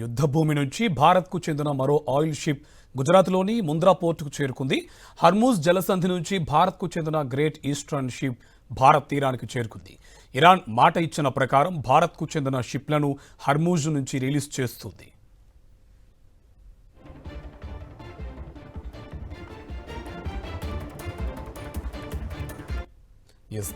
యుద్ధభూమి నుంచి భారత్కు చెందిన మరో ఆయిల్ షిప్ గుజరాత్లోని ముంద్రా పోర్టుకు చేరుకుంది. హర్మూజ్ జలసంధి నుంచి భారత్కు చెందిన గ్రేట్ ఈస్టర్న్ షిప్ భారత్ తీరానికి చేరుకుంది. ఇరాన్ మాట ఇచ్చిన ప్రకారం భారత్కు చెందిన షిప్లను హర్మూజ్ నుంచి రిలీజ్ చేస్తుంది.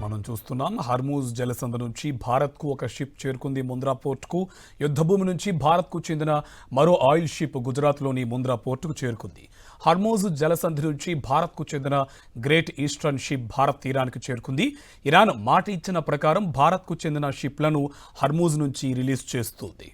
మనం చూస్తున్నాం, హర్మూజ్ జలసంధి నుంచి భారత్కు ఒక షిప్ చేరుకుంది ముంద్రా పోర్టుకు. యుద్ధభూమి నుంచి భారత్కు చెందిన మరో ఆయిల్ షిప్ గుజరాత్లోని ముంద్రా పోర్టుకు చేరుకుంది. హర్మూజ్ జలసంధి నుంచి భారత్కు చెందిన గ్రేట్ ఈస్టర్న్ షిప్ భారత్ తీరానికి చేరుకుంది. ఇరాన్ మాట ఇచ్చిన ప్రకారం భారత్కు చెందిన షిప్లను హర్మూజ్ నుంచి రిలీజ్ చేస్తుంది.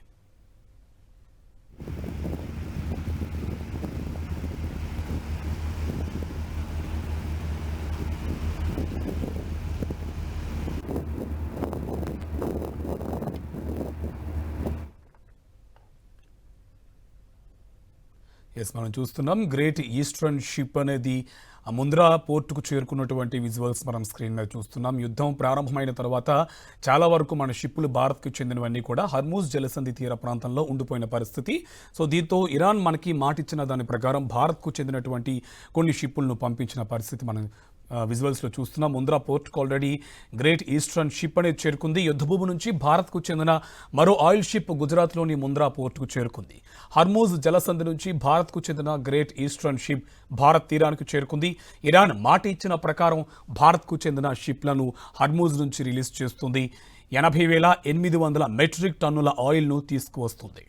మనం చూస్తున్నాం, గ్రేట్ ఈస్టర్న్ షిప్ అనేది ముంద్రా పోర్టుకు చేరుకున్నటువంటి విజువల్స్ మనం స్క్రీన్ మీద చూస్తున్నాం. యుద్ధం ప్రారంభమైన తర్వాత చాలా వరకు మన షిప్పులు భారత్కు చెందినవన్నీ కూడా హర్మూజ్ జలసంధి తీర ప్రాంతంలో ఉండిపోయిన పరిస్థితి. సో దీంతో ఇరాన్ మనకి మాటిచ్చిన దాని ప్రకారం భారత్కు చెందినటువంటి కొన్ని షిప్పులను పంపించిన పరిస్థితి మనం విజువల్స్లో చూస్తున్నాం. ముంద్రా పోర్టుకు ఆల్రెడీ గ్రేట్ ఈస్టర్న్ షిప్ అనేది చేరుకుంది. యుద్ధభూమి నుంచి భారత్కు చెందిన మరో ఆయిల్ షిప్ గుజరాత్లోని ముంద్రా పోర్టుకు చేరుకుంది. హర్మూజ్ జలసంధి నుంచి భారత్కు చెందిన గ్రేట్ ఈస్టర్న్ షిప్ భారత్ తీరానికి చేరుకుంది. ఇరాన్ మాట ఇచ్చిన ప్రకారం భారత్కు చెందిన షిప్లను హర్మూజ్ నుంచి రిలీజ్ చేస్తుంది. 80,800 మెట్రిక్ టన్నుల ఆయిల్ను తీసుకువస్తుంది.